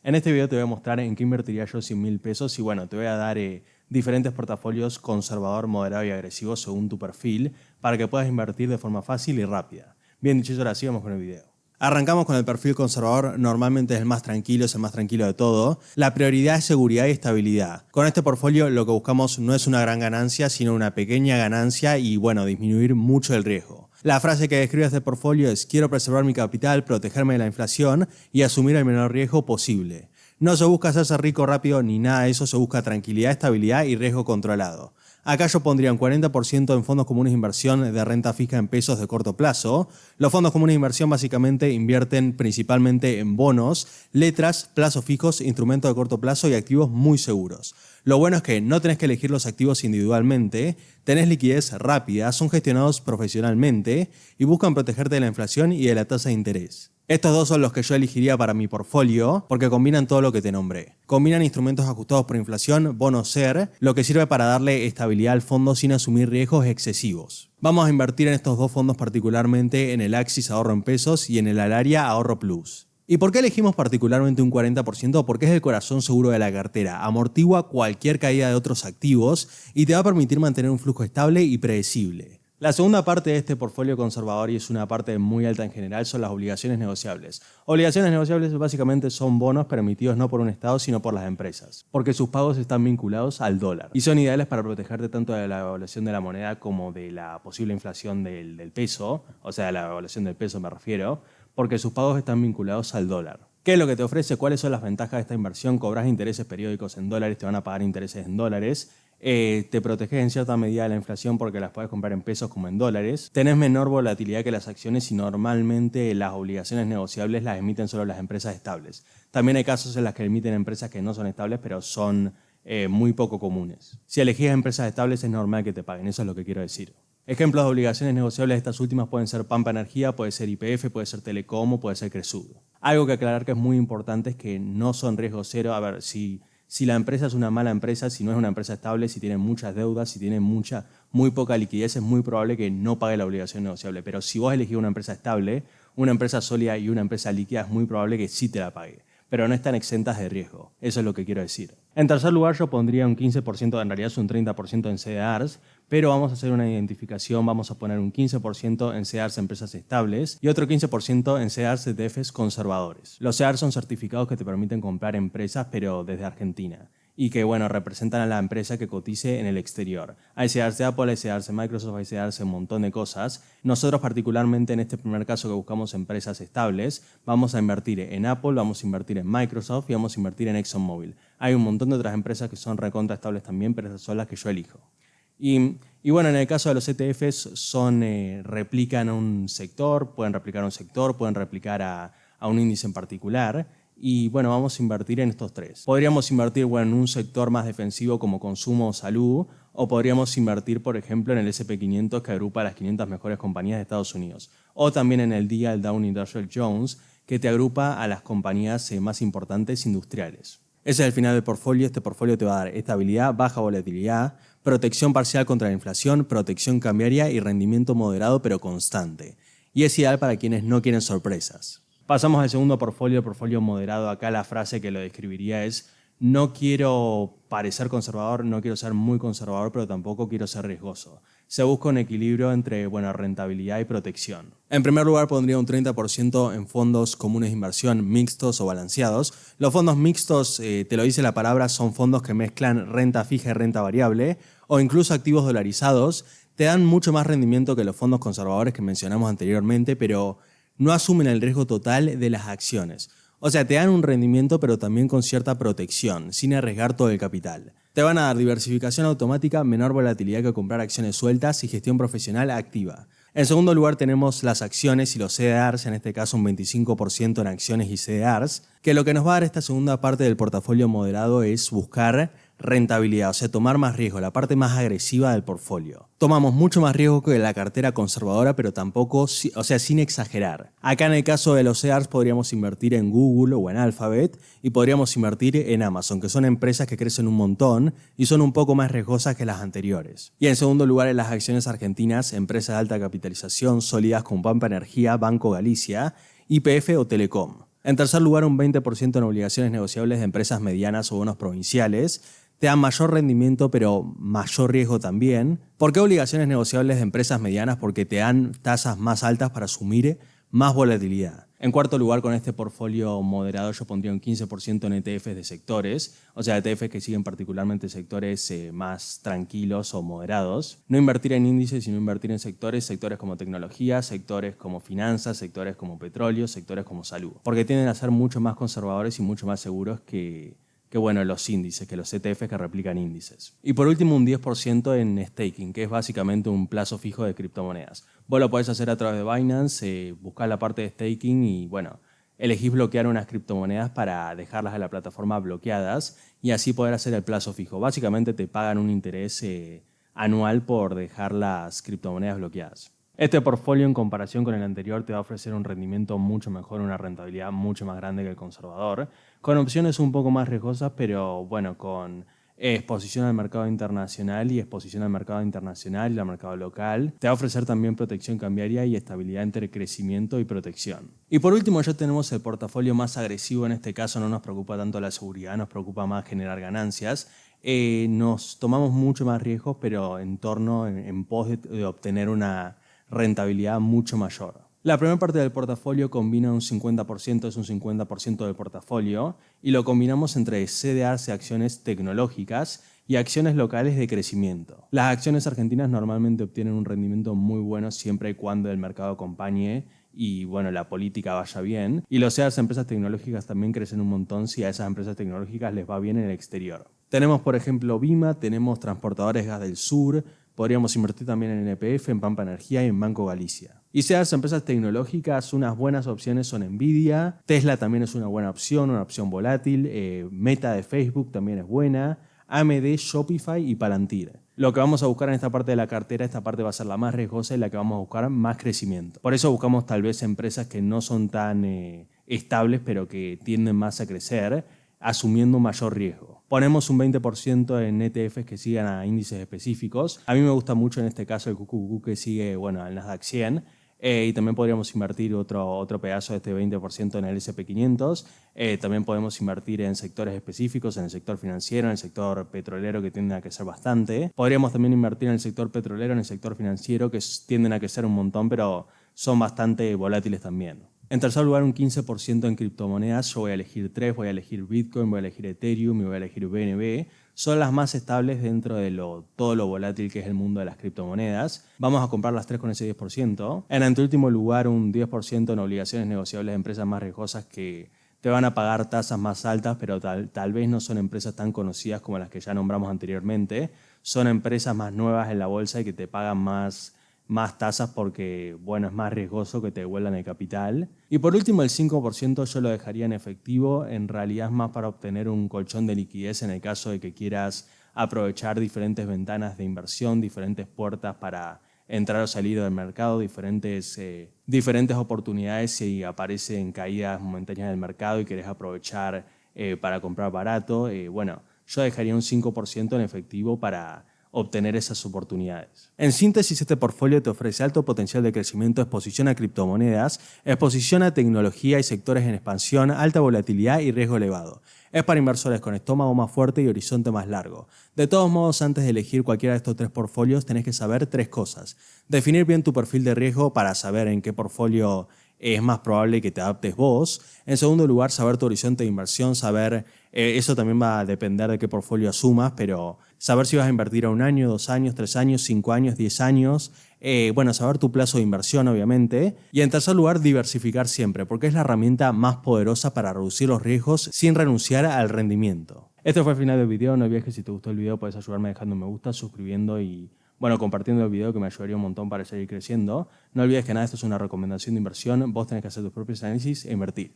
En este video te voy a mostrar en qué invertiría yo 100.000 pesos y bueno, te voy a dar diferentes portafolios conservador, moderado y agresivo según tu perfil para que puedas invertir de forma fácil y rápida. Bien dicho, ahora sí vamos con el video. Arrancamos con el perfil conservador, normalmente es el más tranquilo, es el más tranquilo de todo. La prioridad es seguridad y estabilidad. Con este portfolio lo que buscamos no es una gran ganancia, sino una pequeña ganancia y bueno, disminuir mucho el riesgo. La frase que describe este portfolio es: quiero preservar mi capital, protegerme de la inflación y asumir el menor riesgo posible. No se busca hacerse rico rápido ni nada de eso, se busca tranquilidad, estabilidad y riesgo controlado. Acá yo pondría un 40% en fondos comunes de inversión de renta fija en pesos de corto plazo. Los fondos comunes de inversión básicamente invierten principalmente en bonos, letras, plazos fijos, instrumentos de corto plazo y activos muy seguros. Lo bueno es que no tenés que elegir los activos individualmente, tenés liquidez rápida, son gestionados profesionalmente y buscan protegerte de la inflación y de la tasa de interés. Estos dos son los que yo elegiría para mi portfolio porque combinan todo lo que te nombré. Combinan instrumentos ajustados por inflación, bonos SER, lo que sirve para darle estabilidad al fondo sin asumir riesgos excesivos. Vamos a invertir en estos dos fondos particularmente en el Axis Ahorro en Pesos y en el Alaria Ahorro Plus. ¿Y por qué elegimos particularmente un 40%? Porque es el corazón seguro de la cartera, amortigua cualquier caída de otros activos y te va a permitir mantener un flujo estable y predecible. La segunda parte de este portfolio conservador, y es una parte muy alta en general, son las obligaciones negociables. Obligaciones negociables básicamente son bonos permitidos no por un Estado sino por las empresas, porque sus pagos están vinculados al dólar y son ideales para protegerte tanto de la devaluación de la moneda como de la posible inflación del peso, o sea, de la devaluación del peso me refiero, porque sus pagos están vinculados al dólar. ¿Qué es lo que te ofrece? ¿Cuáles son las ventajas de esta inversión? Cobras intereses periódicos en dólares, te van a pagar intereses en dólares. Te proteges en cierta medida de la inflación porque las puedes comprar en pesos como en dólares. Tenés menor volatilidad que las acciones y normalmente las obligaciones negociables las emiten solo las empresas estables. También hay casos en los que emiten empresas que no son estables pero son muy poco comunes. Si elegís empresas estables es normal que te paguen, eso es lo que quiero decir. Ejemplos de obligaciones negociables de estas últimas pueden ser Pampa Energía, puede ser YPF, puede ser Telecom o puede ser Cresud. Algo que aclarar que es muy importante es que no son riesgo cero. A ver, si la empresa es una mala empresa, si no es una empresa estable, si tiene muchas deudas, si tiene muy poca liquidez, es muy probable que no pague la obligación negociable. Pero si vos elegís una empresa estable, una empresa sólida y una empresa líquida, es muy probable que sí te la pague. Pero no están exentas de riesgo. Eso es lo que quiero decir. En tercer lugar, yo pondría un 15%, en realidad es un 30% en CDRs, pero vamos a hacer una identificación, vamos a poner un 15% en CDRs empresas estables y otro 15% en CDRs ETFs conservadores. Los CDRs son certificados que te permiten comprar empresas, pero desde Argentina, y que, bueno, representan a la empresa que cotice en el exterior. Hay CDRs de Apple, hay CDRs de Microsoft, hay CDRs de un montón de cosas. Nosotros, particularmente en este primer caso que buscamos empresas estables, vamos a invertir en Apple, vamos a invertir en Microsoft y vamos a invertir en ExxonMobil. Hay un montón de otras empresas que son recontra estables también, pero esas son las que yo elijo. Y bueno, en el caso de los ETFs replican un sector, pueden replicar a un índice en particular. Y bueno, vamos a invertir en estos tres. Podríamos invertir en un sector más defensivo como consumo o salud, o podríamos invertir, por ejemplo, en el S&P 500 que agrupa a las 500 mejores compañías de Estados Unidos. O también en el Dow Industrial Jones, que te agrupa a las compañías más importantes industriales. Ese es el final del portfolio. Este portfolio te va a dar estabilidad, baja volatilidad, protección parcial contra la inflación, protección cambiaria y rendimiento moderado pero constante. Y es ideal para quienes no quieren sorpresas. Pasamos al segundo portfolio, el portfolio moderado. Acá la frase que lo describiría es: no quiero parecer conservador, no quiero ser muy conservador, pero tampoco quiero ser riesgoso. Se busca un equilibrio entre rentabilidad y protección. En primer lugar, pondría un 30% en fondos comunes de inversión mixtos o balanceados. Los fondos mixtos, te lo dice la palabra, son fondos que mezclan renta fija y renta variable, o incluso activos dolarizados. Te dan mucho más rendimiento que los fondos conservadores que mencionamos anteriormente, pero no asumen el riesgo total de las acciones. O sea, te dan un rendimiento pero también con cierta protección, sin arriesgar todo el capital. Te van a dar diversificación automática, menor volatilidad que comprar acciones sueltas y gestión profesional activa. En segundo lugar tenemos las acciones y los CDRs, en este caso un 25% en acciones y CDRs, que lo que nos va a dar esta segunda parte del portafolio moderado es buscar rentabilidad, o sea, tomar más riesgo, la parte más agresiva del portfolio. Tomamos mucho más riesgo que la cartera conservadora, pero tampoco, o sea, sin exagerar. Acá en el caso de los CDRs podríamos invertir en Google o en Alphabet y podríamos invertir en Amazon, que son empresas que crecen un montón y son un poco más riesgosas que las anteriores. Y en segundo lugar, en las acciones argentinas, empresas de alta capitalización sólidas como Pampa Energía, Banco Galicia, YPF o Telecom. En tercer lugar, un 20% en obligaciones negociables de empresas medianas o bonos provinciales. Te dan mayor rendimiento, pero mayor riesgo también. ¿Por qué obligaciones negociables de empresas medianas? Porque te dan tasas más altas para asumir más volatilidad. En cuarto lugar, con este portfolio moderado yo pondría un 15% en ETFs de sectores, o sea, ETFs que siguen particularmente sectores más tranquilos o moderados. No invertir en índices, sino invertir en sectores como tecnología, sectores como finanzas, sectores como petróleo, sectores como salud, porque tienden a ser mucho más conservadores y mucho más seguros que bueno, los índices, que los ETFs que replican índices. Y por último, un 10% en staking, que es básicamente un plazo fijo de criptomonedas. Vos lo podés hacer a través de Binance, buscar la parte de staking y, bueno, elegís bloquear unas criptomonedas para dejarlas en la plataforma bloqueadas y así poder hacer el plazo fijo. Básicamente te pagan un interés anual por dejar las criptomonedas bloqueadas. Este portfolio en comparación con el anterior te va a ofrecer un rendimiento mucho mejor, una rentabilidad mucho más grande que el conservador, con opciones un poco más riesgosas, pero bueno, con exposición al mercado internacional y exposición al mercado internacional y al mercado local. Te va a ofrecer también protección cambiaria y estabilidad entre crecimiento y protección. Y por último ya tenemos el portafolio más agresivo. En este caso no nos preocupa tanto la seguridad, nos preocupa más generar ganancias. Nos tomamos mucho más riesgos, pero en pos de obtener una rentabilidad mucho mayor. La primera parte del portafolio combina un 50%, es un 50% del portafolio, y lo combinamos entre CDRs y acciones tecnológicas y acciones locales de crecimiento. Las acciones argentinas normalmente obtienen un rendimiento muy bueno siempre y cuando el mercado acompañe y bueno, la política vaya bien. Y los CDRs de empresas tecnológicas también crecen un montón si a esas empresas tecnológicas les va bien en el exterior. Tenemos, por ejemplo, Vima, tenemos Transportadores Gas del Sur. Podríamos invertir también en NPF, en Pampa Energía y en Banco Galicia. Y seas empresas tecnológicas, unas buenas opciones son Nvidia, Tesla también es una buena opción, una opción volátil, Meta de Facebook también es buena, AMD, Shopify y Palantir. Lo que vamos a buscar en esta parte de la cartera, esta parte va a ser la más riesgosa y la que vamos a buscar más crecimiento. Por eso buscamos tal vez empresas que no son tan estables, pero que tienden más a crecer, asumiendo un mayor riesgo. Ponemos un 20% en ETFs que sigan a índices específicos. A mí me gusta mucho en este caso el QQQ que sigue al Nasdaq 100. Y también podríamos invertir otro pedazo de este 20% en el SP500. También podemos invertir en sectores específicos, en el sector financiero, en el sector petrolero que tienden a crecer bastante. Podríamos también invertir en el sector petrolero, en el sector financiero que tienden a crecer un montón, pero son bastante volátiles también. En tercer lugar, un 15% en criptomonedas. Yo voy a elegir tres, voy a elegir Bitcoin, voy a elegir Ethereum y voy a elegir BNB. Son las más estables dentro de todo lo volátil que es el mundo de las criptomonedas. Vamos a comprar las tres con ese 10%. En anteúltimo lugar, un 10% en obligaciones negociables de empresas más riesgosas que te van a pagar tasas más altas, pero tal vez no son empresas tan conocidas como las que ya nombramos anteriormente. Son empresas más nuevas en la bolsa y que te pagan más tasas porque, bueno, es más riesgoso que te devuelvan el capital. Y por último, el 5% yo lo dejaría en efectivo. En realidad es más para obtener un colchón de liquidez en el caso de que quieras aprovechar diferentes ventanas de inversión, diferentes puertas para entrar o salir del mercado, diferentes oportunidades si aparecen caídas momentáneas del mercado y querés aprovechar para comprar barato. Bueno, yo dejaría un 5% en efectivo para obtener esas oportunidades. En síntesis, este portfolio te ofrece alto potencial de crecimiento, exposición a criptomonedas, exposición a tecnología y sectores en expansión, alta volatilidad y riesgo elevado. Es para inversores con estómago más fuerte y horizonte más largo. De todos modos, antes de elegir cualquiera de estos tres portfolios, tenés que saber tres cosas. Definir bien tu perfil de riesgo para saber en qué portfolio es más probable que te adaptes vos. En segundo lugar, saber tu horizonte de inversión, eso también va a depender de qué portfolio asumas, pero saber si vas a invertir a 1 año, 2 años, 3 años, 5 años, 10 años. Saber tu plazo de inversión, obviamente. Y en tercer lugar, diversificar siempre, porque es la herramienta más poderosa para reducir los riesgos sin renunciar al rendimiento. Este fue el final del video. No olvides que si te gustó el video puedes ayudarme dejando un me gusta, suscribiendo y compartiendo el video, que me ayudaría un montón para seguir creciendo. No olvides que nada, esto es una recomendación de inversión. Vos tenés que hacer tus propios análisis e invertir.